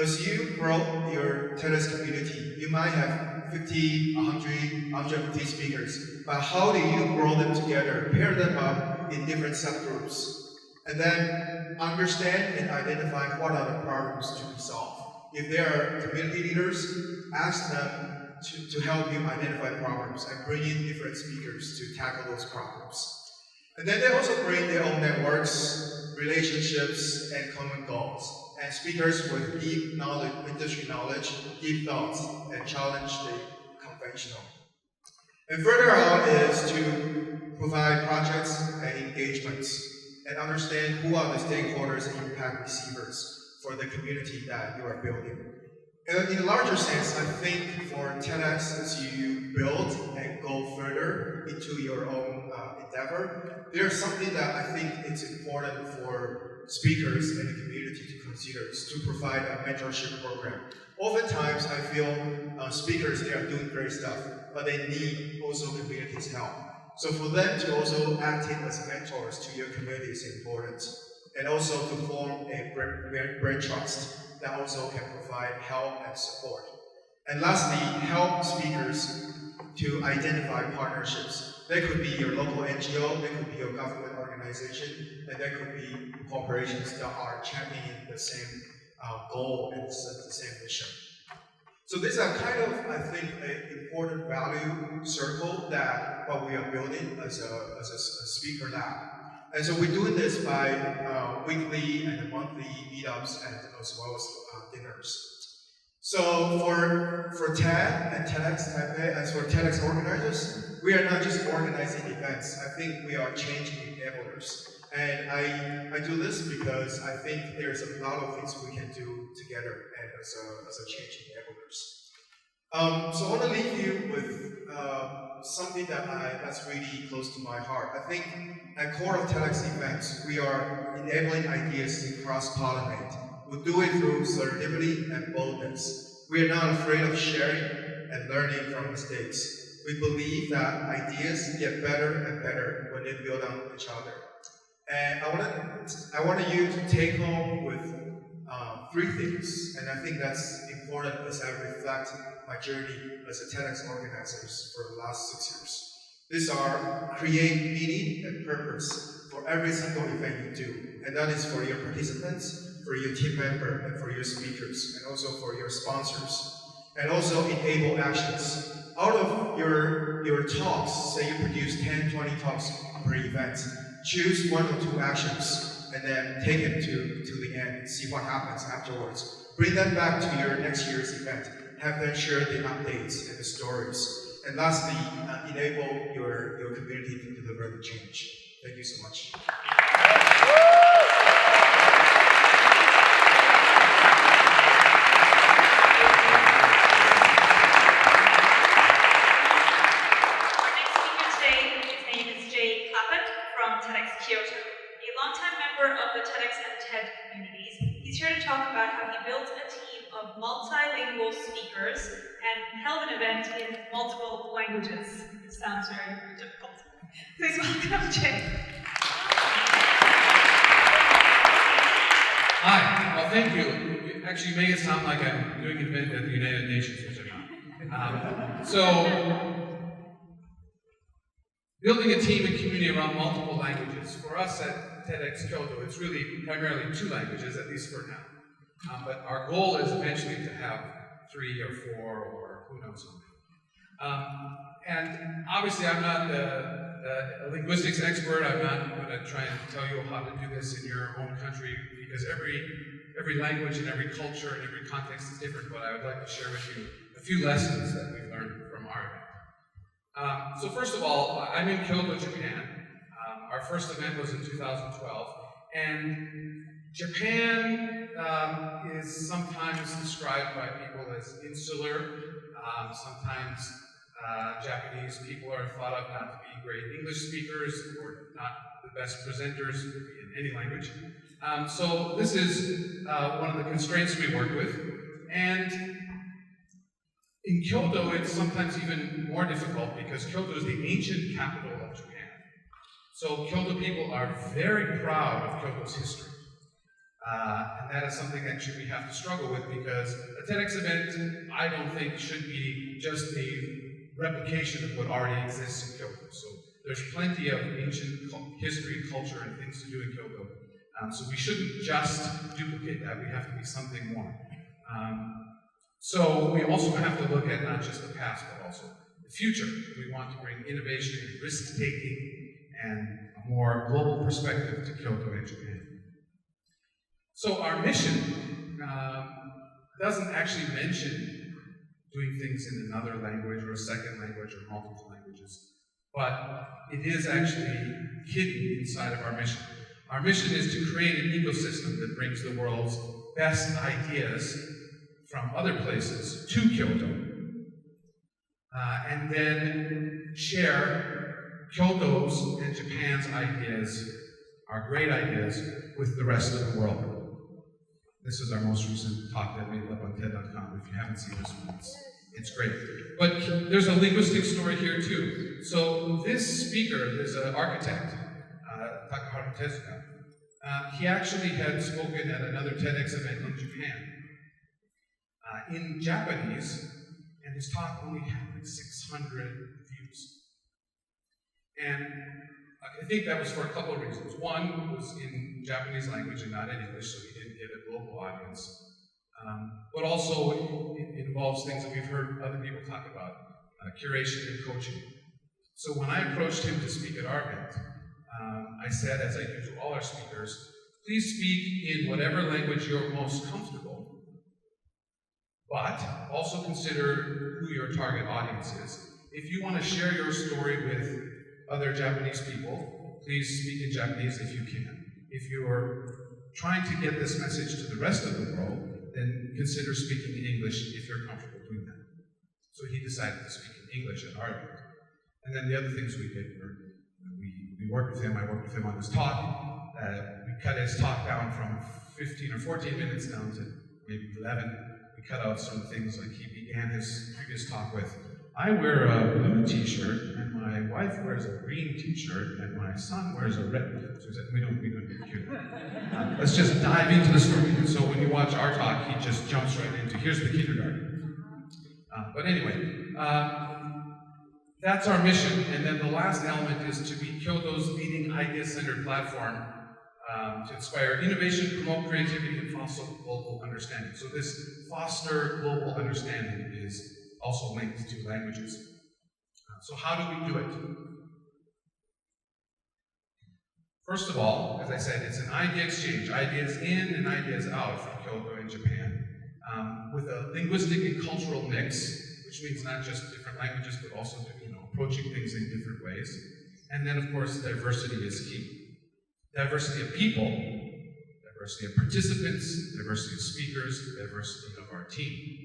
As you grow your TEDx community, you might have 50, 100, 150 speakers, but how do you grow them together, pair them up in different subgroups, and then understand and identify what are the problems to be solved? If they are community leaders, ask them to help you identify problems and bring in different speakers to tackle those problems. And then they also bring their own networks, relationships, and common goals. And speakers with deep knowledge, industry knowledge, deep thoughts, and challenge the conventional. And further on is to provide projects and engagements and understand who are the stakeholders and impact receivers for the community that you are building. In a larger sense, I think for TEDx, as you build and go further into your own endeavor, there's something that I think it's important for speakers and the community to consider is to provide a mentorship program. Oftentimes, I feel speakers, they are doing great stuff, but they need also community's help. So for them to also act in as mentors to your community is important. And also to form a brand trust that also can provide help and support. And lastly, help speakers to identify partnerships. That could be your local NGO, that could be your government organization, and that could be corporations that are championing the same goal and the same mission. So these are kind of, I think, an important value circle that what we are building as a speaker lab. And so we're doing this by weekly and monthly meetups and as well as dinners. So for TED and TEDx Taipei, as for TEDx organizers, we are not just organizing events. I think we are changing enablers. And I do this because I think there's a lot of things we can do together and as a change enablers. So I want to leave you with something that's really close to my heart. I think at core of TEDx events, we are enabling ideas to cross-pollinate. We do it through serendipity and boldness. We are not afraid of sharing and learning from mistakes. We believe that ideas get better and better when they build on each other. And I want you to take home with 3 things, and I think that's important as I reflect my journey as a TEDx organizer for the last 6 years. These are create meaning and purpose for every single event you do, and that is for your participants, for your team member, and for your speakers, and also for your sponsors, and also enable actions. Out of your talks, say you produce 10, 20 talks per event, choose 1 or 2 actions, and then take it to the end and see what happens afterwards. Bring them back to your next year's event. Have them share the updates and the stories. And lastly, enable your community to deliver the change. Thank you so much. Here to talk about how he built a team of multilingual speakers and held an event in multiple languages. It sounds very difficult. Please welcome Jay. Hi. Well, thank you. Actually, you make it sound like I'm doing an event at the United Nations, which I'm not. So, building a team and community around multiple languages. For us at TEDx Kyoto, it's really primarily 2 languages, at least for now. But our goal is eventually to have 3 or 4 or who knows how many. And obviously I'm not a linguistics expert. I'm not going to try and tell you how to do this in your own country because every language and every culture and every context is different, but I would like to share with you a few lessons that we've learned from our event. So first of all, I'm in Kyoto, Japan. Our first event was in 2012, and Japan is sometimes described by people as insular. Sometimes Japanese people are thought of not to be great English speakers or not the best presenters in any language. So this is one of the constraints we work with. And in Kyoto, it's sometimes even more difficult because Kyoto is the ancient capital of Japan. So Kyoto people are very proud of Kyoto's history. And that is something that we have to struggle with, because a TEDx event, I don't think, should be just a replication of what already exists in Kyoto. So there's plenty of ancient history, culture, and things to do in Kyoto. So we shouldn't just duplicate that, we have to be something more. So we also have to look at not just the past, but also the future. We want to bring innovation and risk-taking and a more global perspective to Kyoto and Japan. So our mission doesn't actually mention doing things in another language or a second language or multiple languages, but it is actually hidden inside of our mission. Our mission is to create an ecosystem that brings the world's best ideas from other places to Kyoto, and then share Kyoto's and Japan's ideas, our great ideas, with the rest of the world. This is our most recent talk that made it up on TED.com. If you haven't seen this one, it's great. But there's a linguistic story here too. So this speaker is an architect, Takaharu Tezuka. He actually had spoken at another TEDx event in Japan in Japanese, and his talk only had like 600 views. And I think that was for a couple of reasons. One was in Japanese language and not in English, so he didn't get a global audience. But also it involves things that we've heard other people talk about, curation and coaching. So when I approached him to speak at our event, I said, as I do to all our speakers, please speak in whatever language you're most comfortable, but also consider who your target audience is. If you want to share your story with other Japanese people, please speak in Japanese if you can. If you're trying to get this message to the rest of the world, then consider speaking in English if you're comfortable doing that. So he decided to speak in English at our event. And then the other things we did were, we worked with him, I worked with him on his talk. We cut his talk down from 15 or 14 minutes down to maybe 11. We cut out some things, like he began his previous talk with, I wear a blue t-shirt, and my wife wears a green t-shirt, and my son wears a red. So he said, we don't do cute. Let's just dive into the story. And so when you watch our talk, he just jumps right into, here's the kindergarten. But anyway, that's our mission. And then the last element is to be Kyoto's leading idea-centered platform to inspire innovation, promote creativity, and foster global understanding. So this foster global understanding is also linked to languages. So how do we do it? First of all, as I said, it's an idea exchange, ideas in and ideas out from Kyoto and Japan, with a linguistic and cultural mix, which means not just different languages, but also approaching things in different ways. And then, of course, diversity is key. Diversity of people, diversity of participants, diversity of speakers, diversity of our team.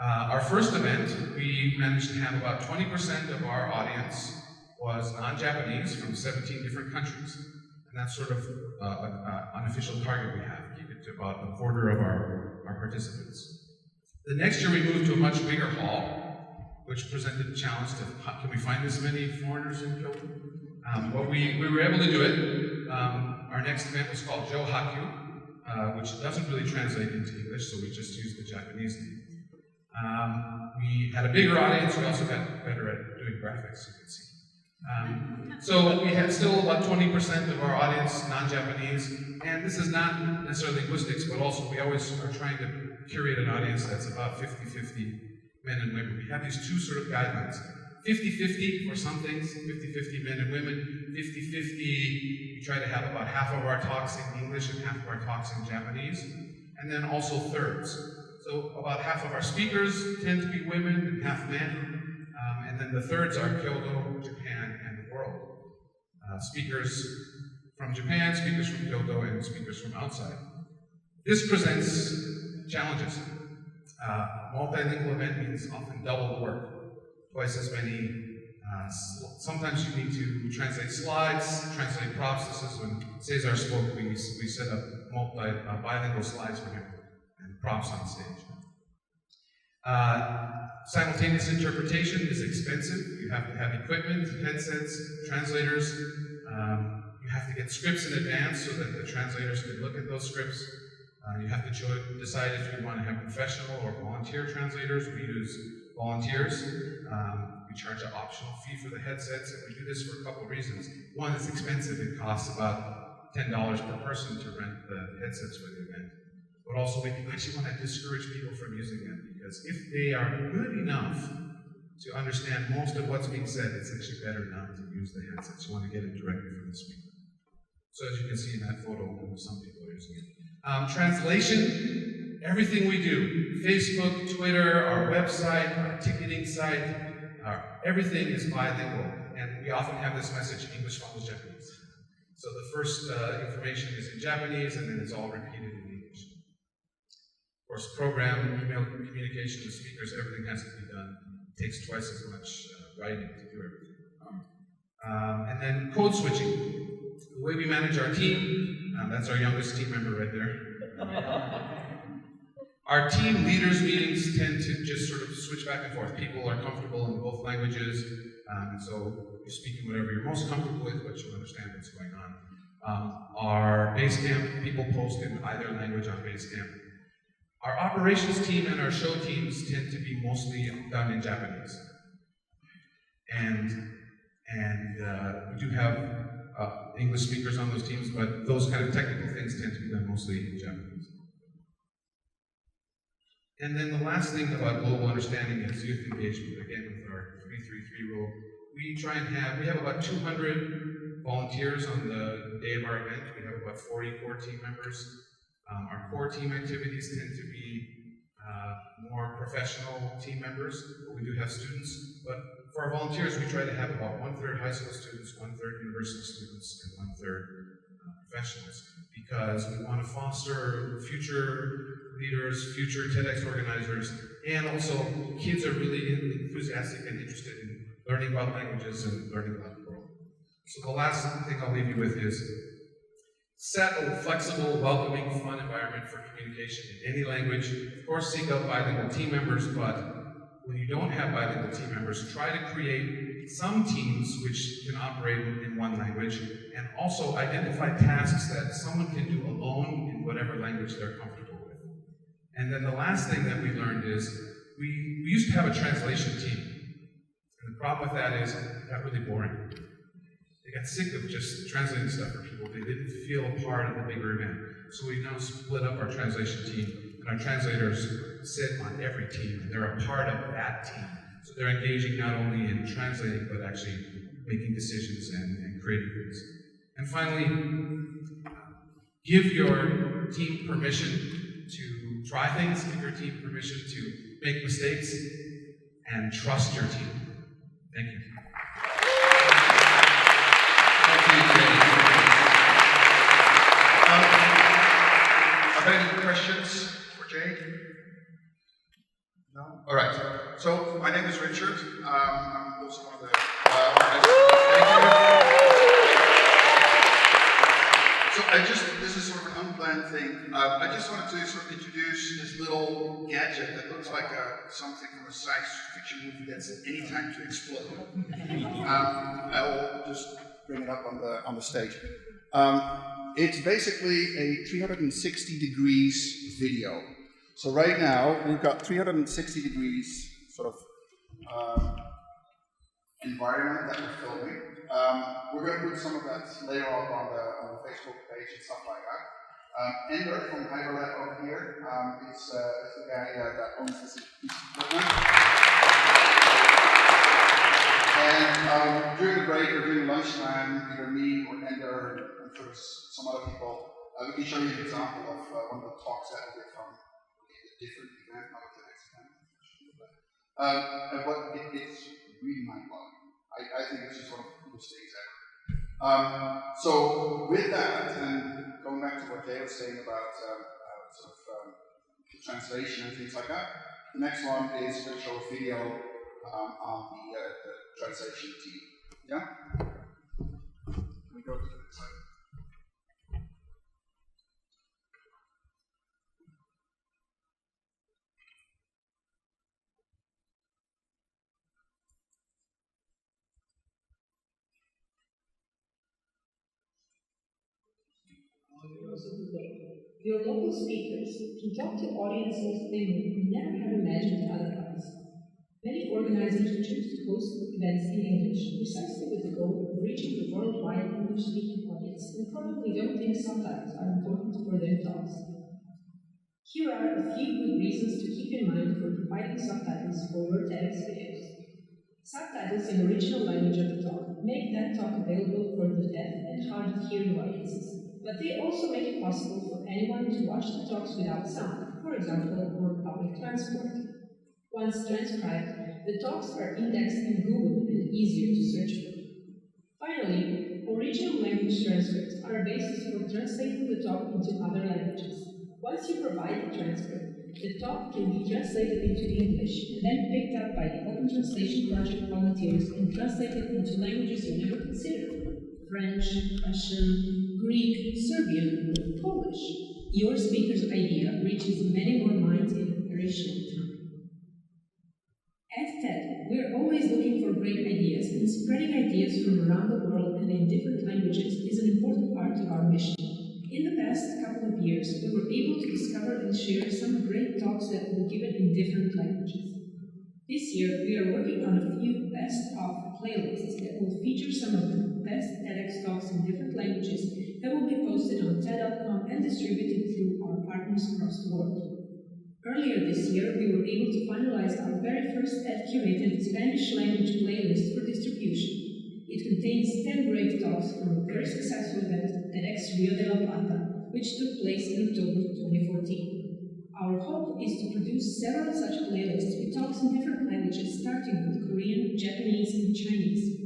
Our first event, we managed to have about 20% of our audience was non-Japanese from 17 different countries. And that's sort of an unofficial target we have, keep it to about a quarter of our participants. The next year we moved to a much bigger hall, which presented the challenge to, can we find this many foreigners in Kyoto? But we were able to do it. Our next event was called Joe Haku, which doesn't really translate into English, so we just used the Japanese name. We had a bigger audience, we also got better at doing graphics, you can see. So we had still about 20% of our audience non-Japanese, and this is not necessarily linguistics, but also we always are trying to curate an audience that's about 50-50 men and women. We have these two sort of guidelines. 50-50 for some things, 50-50 men and women, 50-50, we try to have about half of our talks in English and half of our talks in Japanese, and then also thirds. So about half of our speakers tend to be women and half men, and then the thirds are Kyoto, Japan, and the world. Speakers from Japan, speakers from Kyoto, and speakers from outside. This presents challenges. Multilingual event means often double the work. Twice as many. Sometimes you need to translate slides, translate props. This is when Cesar spoke, we set up bilingual slides for him and props on stage. Simultaneous interpretation is expensive. You have to have equipment, headsets, translators. You have to get scripts in advance so that the translators can look at those scripts. You have to decide if you want to have professional or volunteer translators. We use volunteers. We charge an optional fee for the headsets, and we do this for a couple of reasons. One, it's expensive. It costs about $10 per person to rent the headsets for the event. But also, we actually want to discourage people from using them, because if they are good enough to understand most of what's being said, it's actually better not to use the headsets. You want to get it directly from the speaker. So as you can see in that photo, some people are using it. Translation, everything we do, Facebook, Twitter, our website, our ticketing site, everything is bilingual. And we often have this message, English follows Japanese. So the first information is in Japanese, and then it's all repeated in English. Of course, program, email communication with speakers, everything has to be done. It takes twice as much writing to do everything. And then code switching. The way we manage our team, that's our youngest team member right there. Our team leaders meetings tend to just sort of switch back and forth. People are comfortable in both languages, and so you speak in whatever you're most comfortable with, but you understand what's going on. Our Basecamp, people post in either language on Basecamp. Our operations team and our show teams tend to be mostly done in Japanese. And we do have English speakers on those teams, but those kind of technical things tend to be done mostly in Japanese. And then the last thing about global understanding is youth engagement. Again, with our 333 rule, we have about 200 volunteers on the day of our event. We have about 40 core team members. Our core team activities tend to be more professional team members, but we do have students. But for our volunteers, we try to have about 1/3 high school students, 1/3 university students, and 1/3 professionals, because we want to foster future leaders, future TEDx organizers, and also kids are really enthusiastic and interested in learning about languages and learning about the world. So the last thing I'll leave you with is set a flexible, welcoming, fun environment for communication in any language. Of course, seek out bilingual team members, but when you don't have bilingual team members, try to create some teams which can operate in one language, and also identify tasks that someone can do alone in whatever language they're comfortable with. And then the last thing that we learned is we used to have a translation team. And the problem with that is it got really boring. They got sick of just translating stuff for people. They didn't feel a part of the bigger event. So we now split up our translation team, and our translators sit on every team, and they're a part of that team. So they're engaging not only in translating, but actually making decisions and creating things. And finally, give your team permission to try things, give your team permission to make mistakes, and trust your team. Thank you. Are there any questions for Jay? No? All right. So my name is Richard. I'm also one of the organizers. Thank you. So this is sort of an unplanned thing. I just wanted to sort of introduce this little gadget that looks like something from a science fiction movie that's at any time to explode. I'll just bring it up on the stage. It's basically a 360 degrees video. So right now, we've got 360 degrees sort of environment that we're filming. We're going to put some of that later on the Facebook page and stuff like that. Ender from HyperLab over here is the guy that owns this piece of equipment. And during the break or during lunchtime, either me or Ender and sort of some other people, we can show you an example of one of the talks that we did from a different event, not a TEDx event. But it's really mind-blowing. I think it's just one of the coolest things ever. So with that, and going back to what Jay was saying about the translation and things like that, the next one is to show a video on the translation team. Yeah? Can we go to the next slide? across the globe. Your local speakers can talk to audiences they would never have imagined otherwise. Many organizers choose to host events in English precisely with the goal of reaching the worldwide English-speaking audience and probably don't think subtitles are important for their talks. Here are a few good reasons to keep in mind for providing subtitles for your TEDx videos. Subtitles in original language of the talk make that talk available for the deaf and hard of hearing audiences, but they also make it possible for anyone to watch the talks without sound, for example, on public transport. Once transcribed, the talks are indexed in Google and easier to search for. Finally, original language transcripts are a basis for translating the talk into other languages. Once you provide the transcript, the talk can be translated into English and then picked up by the Open Translation Project volunteers and translated into languages you never considered: French, Russian, Greek, Serbian, or Polish. Your speaker's idea reaches many more minds in a very short time. At TED, we're always looking for great ideas, and spreading ideas from around the world and in different languages is an important part of our mission. In the past couple of years, we were able to discover and share some great talks that were given in different languages. This year, we are working on a few best-of playlists that will feature some of the best TEDx talks in different languages that will be posted on TED.com and distributed through our partners across the world. Earlier this year, we were able to finalize our very first TED-curated Spanish language playlist for distribution. It contains 10 great talks from a very successful event, TEDx Rio de la Plata, which took place in October 2014. Our hope is to produce several such playlists with talks in different languages, starting with Korean, Japanese, and Chinese.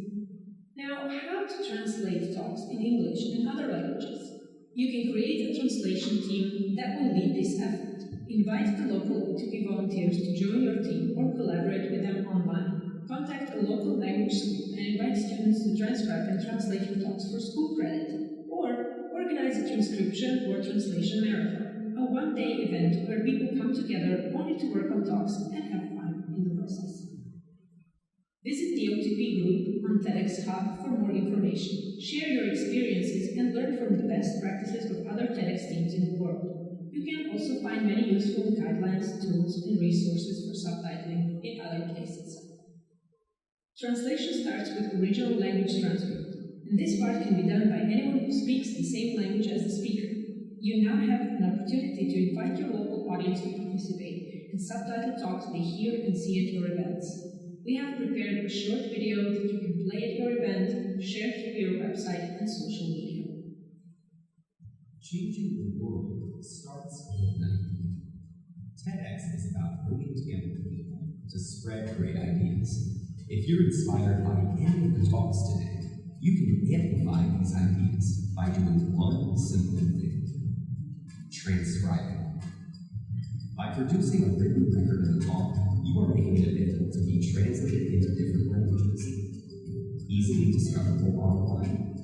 Now, how to translate talks in English and other languages? You can create a translation team that will lead this effort. Invite the local O2P volunteers to join your team or collaborate with them online. Contact a local language school and invite students to transcribe and translate your talks for school credit. Or organize a transcription or translation marathon, a one-day event where people come together only to work on talks and have fun in the process. Visit the O2P group on TEDx Hub for more information. Share your experiences and learn from the best practices of other TEDx teams in the world. You can also find many useful guidelines, tools, and resources for subtitling in other places. Translation starts with original language transcript, and this part can be done by anyone who speaks the same language as the speaker. You now have an opportunity to invite your local audience to participate and subtitle talks they hear and see at your events. We have prepared a short video that you can play at your event, share through your website and social media. Changing the world starts with an idea. TEDx is about bringing together people to spread great ideas. If you're inspired by any of the talks today, you can amplify these ideas by doing one simple thing: transcribing. By producing a written record of the talk, you are making it available to be translated into different languages, easily discoverable online,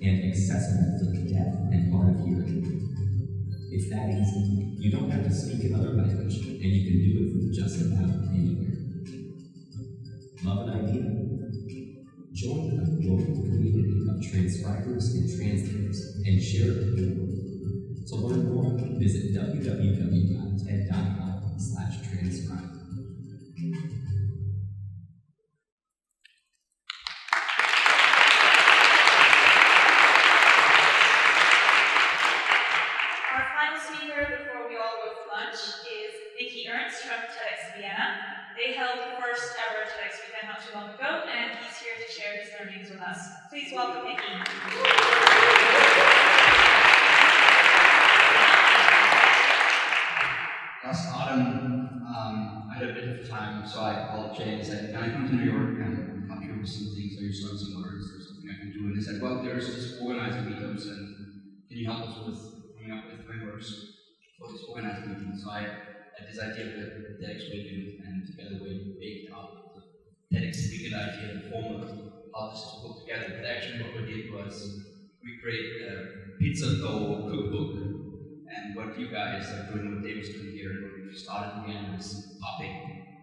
and accessible to the deaf and hard of hearing. It's that easy. You don't have to speak another language, and you can do it from just about anywhere. Love an idea? Join a global community of transcribers and translators and share it with the world. To learn more, visit www.ted.com/transcribe. Our final speaker before we all go to lunch is Nikki Ernst from TEDx Vienna. They held the first ever TEDx weekend not too long ago, and he's here to share his learnings with us. Please welcome Nikki. Last autumn, I had a bit of time, so I called Jay and said, "Can I come to New York and help you with some things? Are you starting some words or something I can do?" And he said, "Well, there's this organizing meetups, and can you help us with coming up with frameworks for this organizing meeting?" So I had this idea of the TEDx weekend, and together we baked out the TEDx weekend idea, the formula, how this is put together. But actually what we did was we created a pizza dough cookbook, and what you guys are doing, what Dave was doing here, and what we started again was popping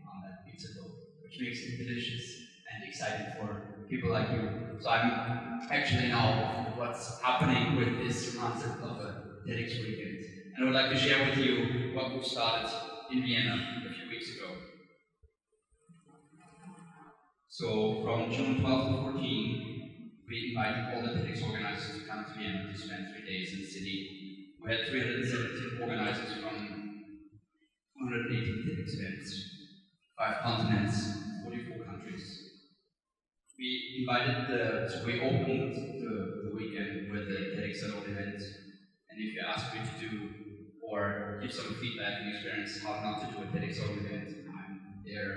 on that pizza dough, which makes it delicious and exciting for people like you. So I'm actually now what's happening with this concept of a TEDx weekend. And I would like to share with you what we started in Vienna a few weeks ago. So from June 12 to 14, we invited all the TEDx organizers to come to Vienna to spend 3 days in the city. We had 317 organizers from 280 TEDx events, 5 continents, 44 countries. We we opened the weekend with the TEDx Singapore event, and if you ask me to do or give some feedback and experience how not to do a TEDx Singapore event, I'm there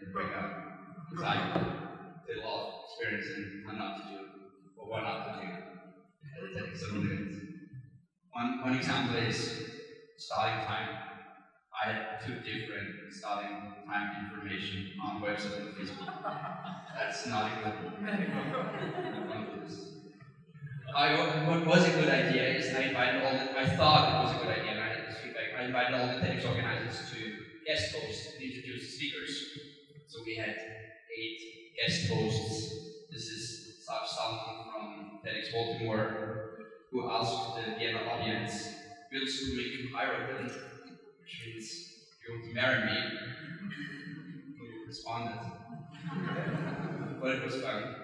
and break up. Because I did a lot of experience in how not to do or what not to do at a TEDx Singapore event. One example is starting time. I had 2 different starting time information on website and Facebook. That's not a good one of those. What was a good idea is I thought it was a good idea, and I had this feedback. I invited all the TEDx organizers to guest host and introduce speakers. So we had 8 guest hosts. This is someone from TEDx Baltimore who asked the Vienna audience, "Willst du mich heiraten?" which means, "You want to marry me?" Who responded. But it was fun.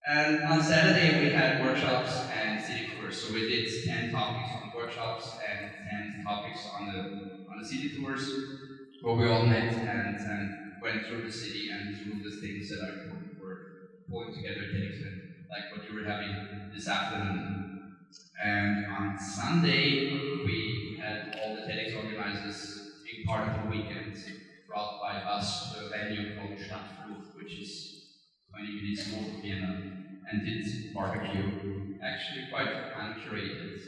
And on Saturday we had workshops and city tours. So we did 10 topics on workshops and 10 topics on the city tours, where we all met and went through the city and through the things that are important for pulling together TEDx, like what you were having this afternoon. And on Sunday we had all the TEDx organizers being part of the weekend, brought by us to a venue called Stadtflucht, which is 20 minutes north of Vienna, and did barbecue, actually quite uncurated.